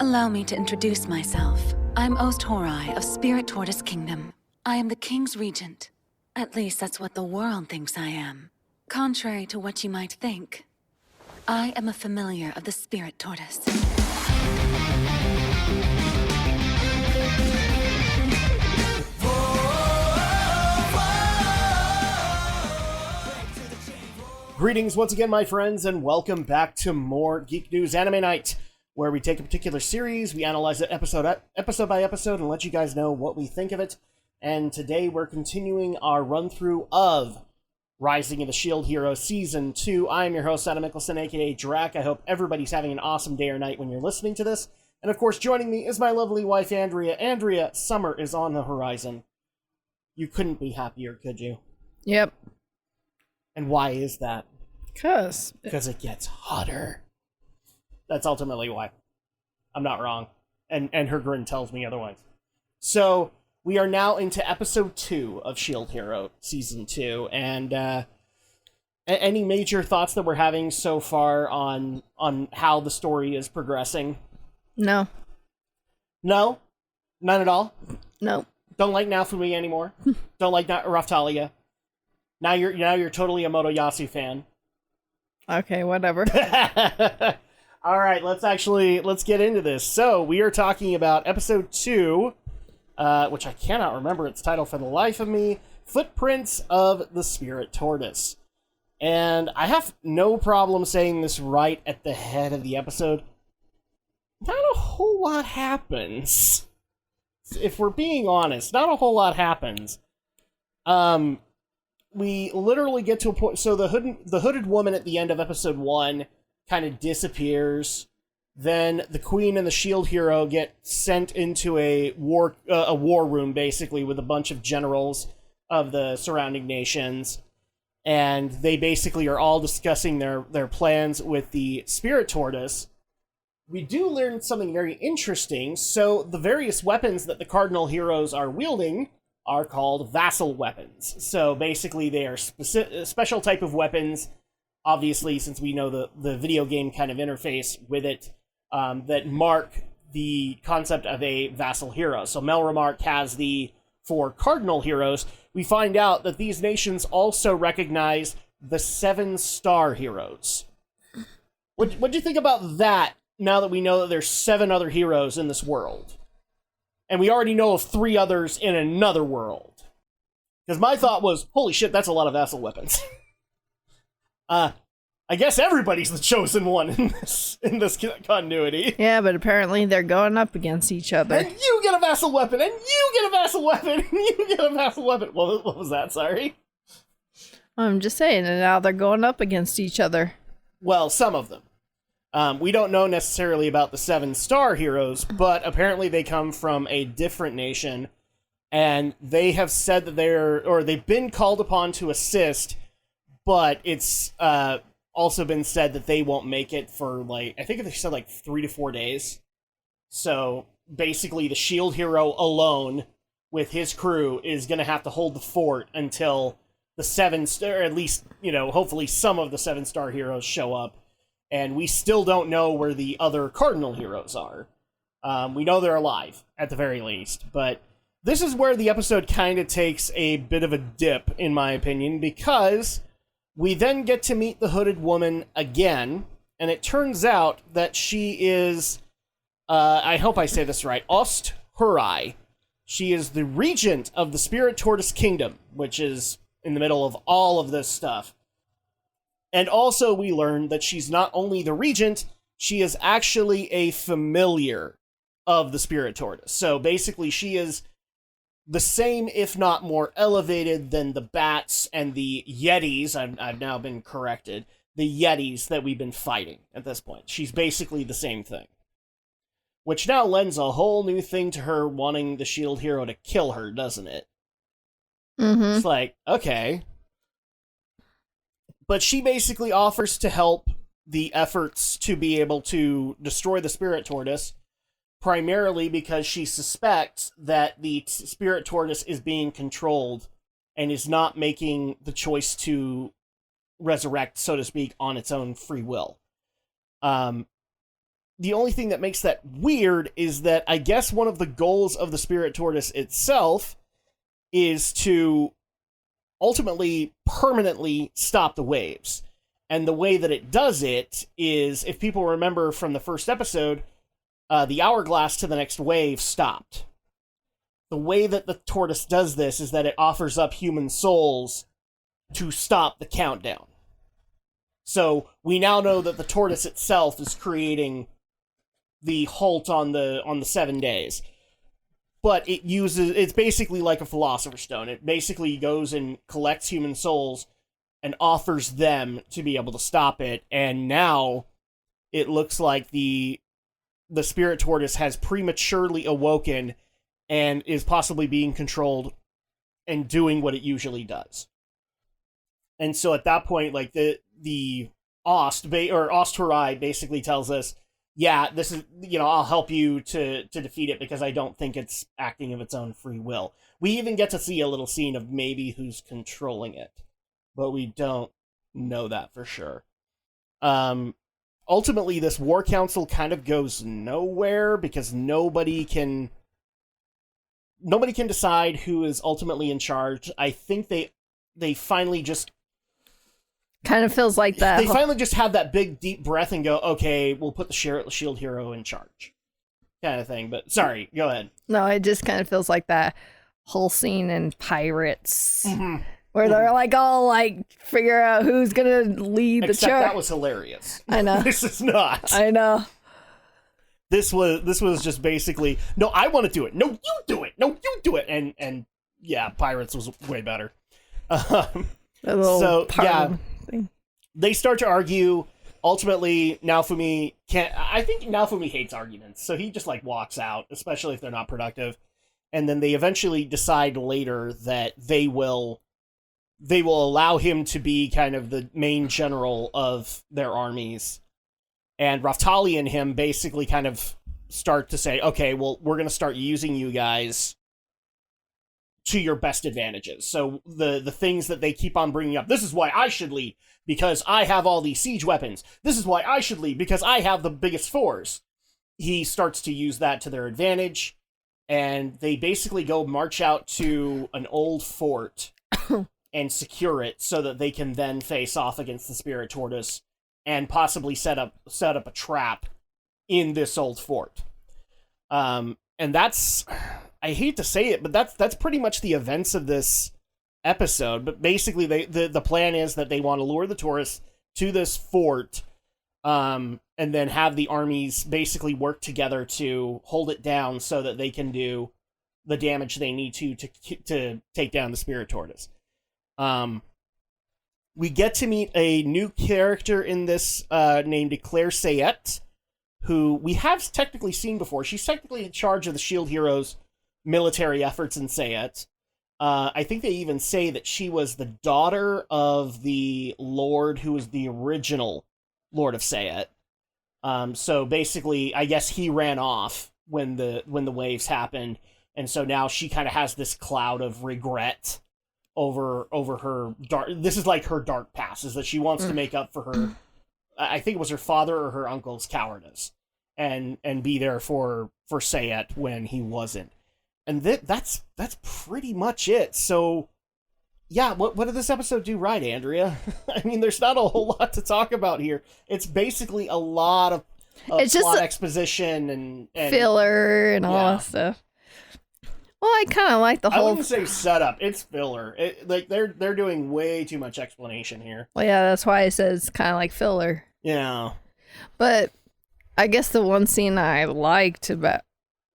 Allow me to introduce myself. I'm Ost Horai of Spirit Tortoise Kingdom. I am the King's Regent. At least that's what the world thinks I am. Contrary to what you might think, I am a familiar of the Spirit Tortoise. Greetings once again, my friends, and welcome back to more Geek News Anime Night, where we take a particular series, we analyze it episode by episode, and let you guys know what we think of it. And today we're continuing our run-through of Rising of the Shield Hero Season 2. I am your host, Adam Mickelson, aka Drac. I hope everybody's having an awesome day or night when you're listening to this. And of course, joining me is my lovely wife, Andrea. Andrea, summer is on the horizon. You couldn't be happier, could you? Yep. And why is that? Because it gets hotter. That's ultimately why. I'm not wrong. And her grin tells me otherwise. So, we are now into episode 2 of Shield Hero Season 2. And any major thoughts that we're having so far on how the story is progressing? No. No? None at all? No. Don't like Naofumi anymore? Don't like Raftalia? Now you're totally a Motoyasu fan. Okay, whatever. All right, let's get into this. So, we are talking about episode 2, which I cannot remember its title for the life of me, Footprints of the Spirit Tortoise. And I have no problem saying this right at the head of the episode. Not a whole lot happens. If we're being honest, not a whole lot happens. We literally get to a point. So the hooded woman at the end of episode 1 kind of disappears. Then the queen and the shield hero get sent into a war room, basically, with a bunch of generals of the surrounding nations, and they basically are all discussing their plans with the spirit tortoise. We do learn something very interesting. So the various weapons that the cardinal heroes are wielding are called vassal weapons. So basically they are special type of weapons, obviously, since we know the video game kind of interface with it, that mark the concept of a vassal hero. So Melromark has the 4 cardinal heroes. We find out that these nations also recognize the 7-star heroes. What do you think about that, now that we know that there's 7 other heroes in this world? And we already know of 3 others in another world. Because my thought was, holy shit, that's a lot of vassal weapons. I guess everybody's the chosen one in this continuity. Yeah, but apparently they're going up against each other. And you get a vassal weapon, and you get a vassal weapon, and you get a vassal weapon. What was that, sorry? I'm just saying, and now they're going up against each other. Well, some of them. We don't know necessarily about the 7-star heroes, but apparently they come from a different nation, and they have said that they've been called upon to assist, but it's also been said that they won't make it for, I think they said 3 to 4 days. So basically the shield hero alone with his crew is going to have to hold the fort until the 7-star, or at least, hopefully some of the 7-star heroes show up. And we still don't know where the other cardinal heroes are. We know they're alive, at the very least. But this is where the episode kind of takes a bit of a dip, in my opinion, because we then get to meet the hooded woman again, and it turns out that she is, I hope I say this right, Ost Horai. She is the regent of the Spirit Tortoise Kingdom, which is in the middle of all of this stuff. And also we learn that she's not only the regent, she is actually a familiar of the Spirit Tortoise. So basically she is the same, if not more elevated than the bats and the yetis, I've now been corrected, the yetis that we've been fighting at this point. She's basically the same thing. Which now lends a whole new thing to her wanting the shield hero to kill her, doesn't it? Mm-hmm. It's like, okay. But she basically offers to help the efforts to be able to destroy the Spirit Tortoise, primarily because she suspects that the Spirit Tortoise is being controlled and is not making the choice to resurrect, so to speak, on its own free will. the only thing that makes that weird is that I guess one of the goals of the spirit tortoise itself is to ultimately permanently stop the waves. And the way that it does it is, if people remember from the first episode, the hourglass to the next wave stopped. The way that the tortoise does this is that it offers up human souls to stop the countdown. So we now know that the tortoise itself is creating the halt on the 7 days. But it's basically like a philosopher's stone. It basically goes and collects human souls and offers them to be able to stop it. And now it looks like the spirit tortoise has prematurely awoken and is possibly being controlled and doing what it usually does. And so at that point, like the Ost Horai basically tells us, yeah, this is, I'll help you to defeat it because I don't think it's acting of its own free will. We even get to see a little scene of maybe who's controlling it, but we don't know that for sure. Ultimately, this war council kind of goes nowhere because nobody can decide who is ultimately in charge. I think they finally just kind of feels like that. They finally just have that big, deep breath and go, okay, we'll put the shield hero in charge. Kind of thing. But, sorry, go ahead. No, it just kind of feels like that whole scene in Pirates. Mm-hmm. Where they're like all like figure out who's going to lead the charge. That was hilarious. I know. This is not. I know. This was just basically, no, I want to do it. No, you do it. No, you do it. And yeah, Pirates was way better. So, yeah. Thing. They start to argue. Ultimately, Naofumi I think Naofumi hates arguments, so he just like walks out, especially if they're not productive. And then they eventually decide later that they will allow him to be kind of the main general of their armies. And Raftali and him basically kind of start to say, okay, well, we're going to start using you guys to your best advantages. So the things that they keep on bringing up, this is why I should lead, because I have all these siege weapons. This is why I should lead, because I have the biggest force. He starts to use that to their advantage, and they basically go march out to an old fort and secure it so that they can then face off against the spirit tortoise and possibly set up a trap in this old fort. And that's, I hate to say it, but that's pretty much the events of this episode. But basically, the plan is that they want to lure the tourists to this fort, and then have the armies basically work together to hold it down so that they can do the damage they need to take down the spirit tortoise. We get to meet a new character in this named Claire Sayette, who we have technically seen before. She's technically in charge of the Shield Heroes' military efforts in Sayette. I think they even say that she was the daughter of the Lord who was the original Lord of Sayette. So basically, I guess he ran off when the waves happened, and so now she kind of has this cloud of regret over her dark. This is like her dark past, is that she wants to make up for her. I think it was her father or her uncle's cowardice, and be there for Sayette when he wasn't. And that's pretty much it. So, yeah, what did this episode do right, Andrea? I mean, there's not a whole lot to talk about here. It's basically a lot of it's just plot exposition and filler and all that stuff. Well, I kind of like the whole. I wouldn't say setup. It's filler. Like they're doing way too much explanation here. Well, yeah, that's why I said it's kind of like filler. Yeah. But I guess the one scene I liked about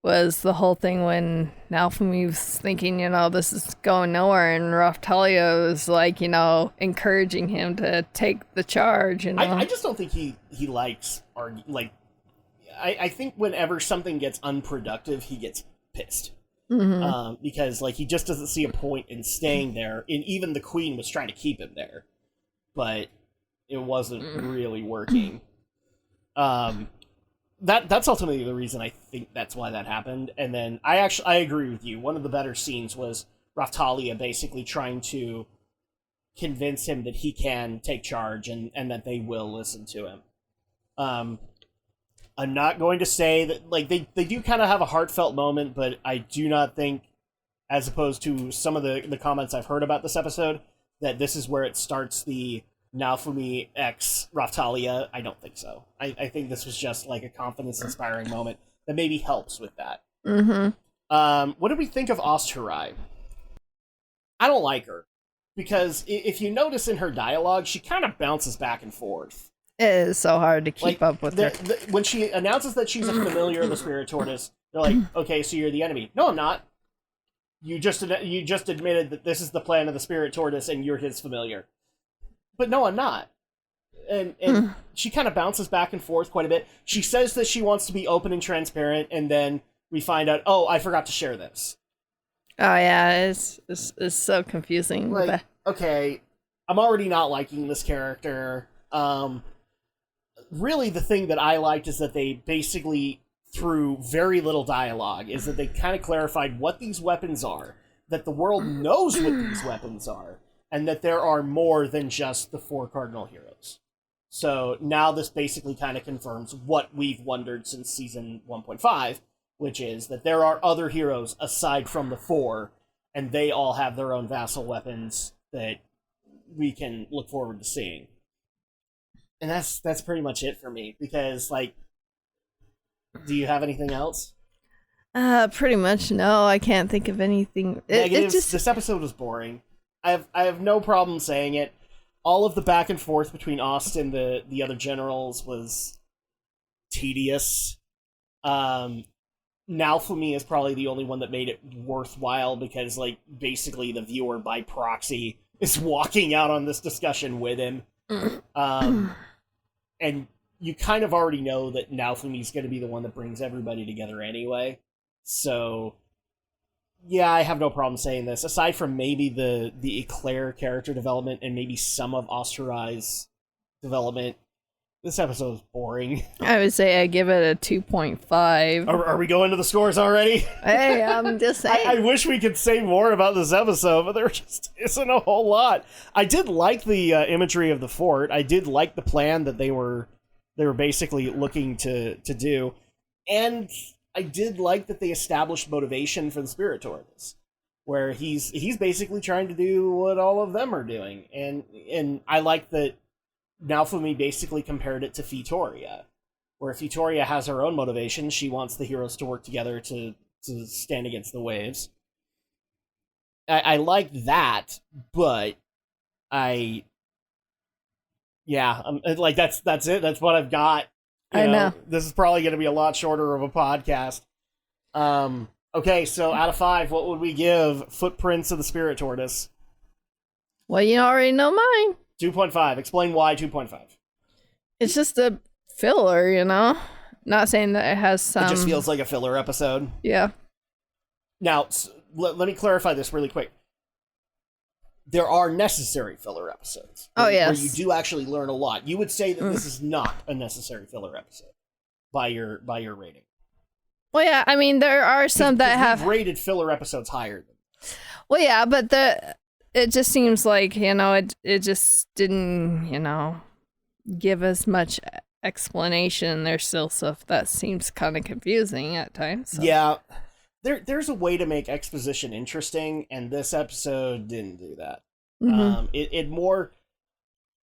was the whole thing when Naofumi was thinking, this is going nowhere, and Raftalia was like, encouraging him to take the charge. I just don't think he likes I think whenever something gets unproductive, he gets pissed. Mm-hmm. Because he just doesn't see a point in staying there, and even the queen was trying to keep him there, but it wasn't really working. That's ultimately the reason I think that's why that happened. And then I agree with you. One of the better scenes was Raftalia basically trying to convince him that he can take charge and that they will listen to him. I'm not going to say that, like, they do kind of have a heartfelt moment, but I do not think, as opposed to some of the comments I've heard about this episode, that this is where it starts the Naofumi X Raftalia. I don't think so. I think this was just like a confidence-inspiring moment that maybe helps with that. Mm-hmm. What did we think of Osthurai? I don't like her, because if you notice in her dialogue, she kind of bounces back and forth. It is so hard to keep up with her. When she announces that she's a familiar of the Spirit Tortoise, they're like, okay, so you're the enemy. No, I'm not. You just admitted that this is the plan of the Spirit Tortoise and you're his familiar. But no, I'm not. And she kind of bounces back and forth quite a bit. She says that she wants to be open and transparent, and then we find out, oh, I forgot to share this. Oh yeah, it's so confusing. Like, okay, I'm already not liking this character. Really, the thing that I liked is that they basically, through very little dialogue, is that they kind of clarified what these weapons are, that the world knows what these weapons are, and that there are more than just the 4 cardinal heroes. So now this basically kind of confirms what we've wondered since season 1.5, which is that there are other heroes aside from the 4, and they all have their own vassal weapons that we can look forward to seeing. And that's pretty much it for me, because, like, do you have anything else? Pretty much no. I can't think of anything. This episode was boring. I have no problem saying it. All of the back and forth between Ost and the other generals was tedious. Naofumi is probably the only one that made it worthwhile, because, like, basically the viewer by proxy is walking out on this discussion with him. And you kind of already know that Naofumi's going to be the one that brings everybody together anyway. So, yeah, I have no problem saying this. Aside from maybe the Eclair character development and maybe some of Osterai's development, this episode is boring. I would say I give it a 2.5. Are we going to the scores already? Hey, I'm just saying. I wish we could say more about this episode, but there just isn't a whole lot. I did like the imagery of the fort. I did like the plan that they were basically looking to do, and I did like that they established motivation for the Spirit Tortoise, where he's basically trying to do what all of them are doing, and I like that Naofumi basically compared it to Fitoria, where Fitoria has her own motivation. She wants the heroes to work together to stand against the waves. I like that, but like, that's it. That's what I've got. I know. This is probably going to be a lot shorter of a podcast. Okay, so out of 5, what would we give Footprints of the Spirit Tortoise? Well, you already know mine. 2.5. Explain why 2.5. It's just a filler, you know? Not saying that it has some... It just feels like a filler episode. Yeah. Now, let me clarify this really quick. There are necessary filler episodes. Oh, yes. Where you do actually learn a lot. You would say that this is not a necessary filler episode by your rating. Well, yeah, I mean, there are some that have... We've rated filler episodes higher than this. Well, yeah, but it just seems like, you know, it just didn't, you know, give as much explanation. There's still stuff that seems kind of confusing at times. So. Yeah. There's a way to make exposition interesting, and this episode didn't do that. Mm-hmm.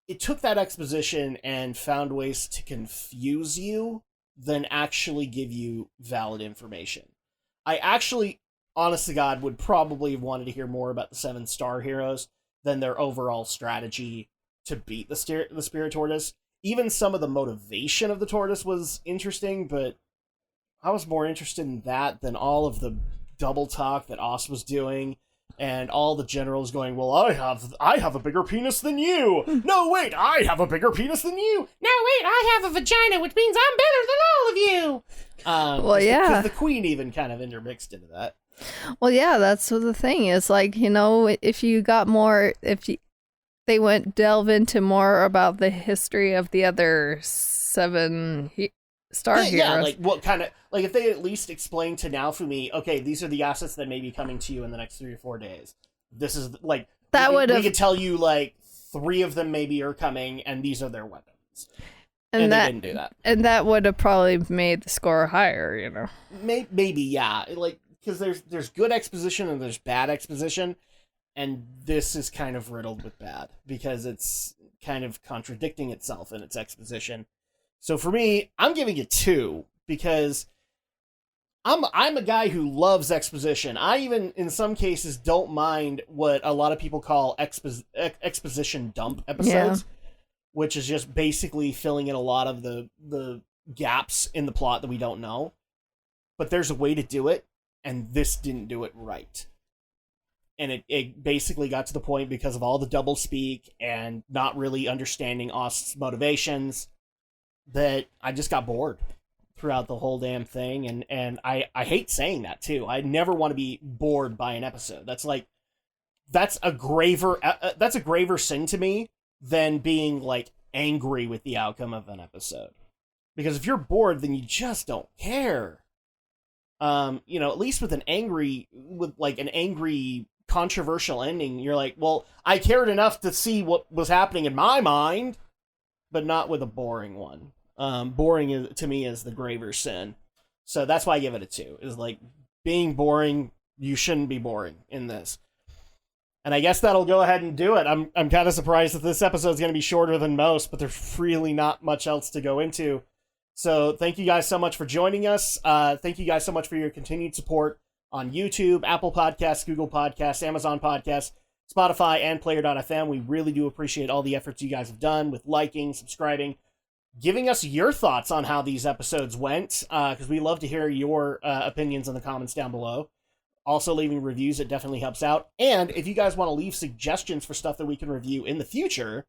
It took that exposition and found ways to confuse you than actually give you valid information. I actually, honest to God, would probably have wanted to hear more about the 7-star heroes than their overall strategy to beat the Spirit Tortoise. Even some of the motivation of the Tortoise was interesting, but I was more interested in that than all of the double talk that Ost was doing, and all the generals going, well, I have a bigger penis than you. No, wait, I have a bigger penis than you. No, wait, I have a vagina, which means I'm better than all of you. Well, yeah. Because the queen even kind of intermixed into that. Well, yeah, that's what the thing is. Like, you know, if you got more, they went delve into more about the history of the other 7-star heroes. Yeah, like what kind of, like if they at least explained to Naofumi, okay, these are the assets that may be coming to you in the next 3 or 4 days. This is like we could tell you like 3 of them maybe are coming, and these are their weapons. And they didn't do that. And that would have probably made the score higher, you know. Maybe, yeah. Like, because there's good exposition and there's bad exposition, and this is kind of riddled with bad because it's kind of contradicting itself in its exposition. So for me, I'm giving it 2 because I'm a guy who loves exposition. I even, in some cases, don't mind what a lot of people call exposition dump episodes, which is just basically filling in a lot of the gaps in the plot that we don't know. But there's a way to do it, and this didn't do it right. And it basically got to the point because of all the double speak and not really understanding Ost's motivations that I just got bored throughout the whole damn thing. And I hate saying that too. I never want to be bored by an episode. That's a graver sin to me than being like angry with the outcome of an episode. Because if you're bored, then you just don't care. At least with an angry controversial ending, you're like, well, I cared enough to see what was happening in my mind, but not with a boring one. Boring to me is the graver sin. So that's why I give it a 2. Is like being boring, you shouldn't be boring in this. And I guess that'll go ahead and do it. I'm kind of surprised that this episode is going to be shorter than most, but there's really not much else to go into. So thank you guys so much for joining us. Thank you guys so much for your continued support on YouTube, Apple Podcasts, Google Podcasts, Amazon Podcasts, Spotify, and Player.fm. We really do appreciate all the efforts you guys have done with liking, subscribing, giving us your thoughts on how these episodes went, because we love to hear your opinions in the comments down below. Also, leaving reviews, it definitely helps out. And if you guys want to leave suggestions for stuff that we can review in the future,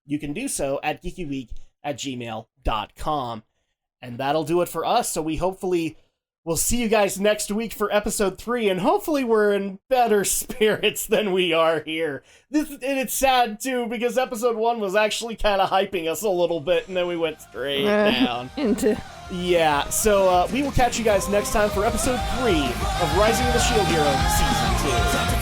you can do so at geekyweek@gmail.com. And that'll do it for us. So we'll see you guys next week for episode 3, and hopefully we're in better spirits than we are here. And it's sad too, because episode 1 was actually kind of hyping us a little bit, and then we went straight down. Yeah, so we will catch you guys next time for episode 3 of Rising of the Shield Hero Season 2.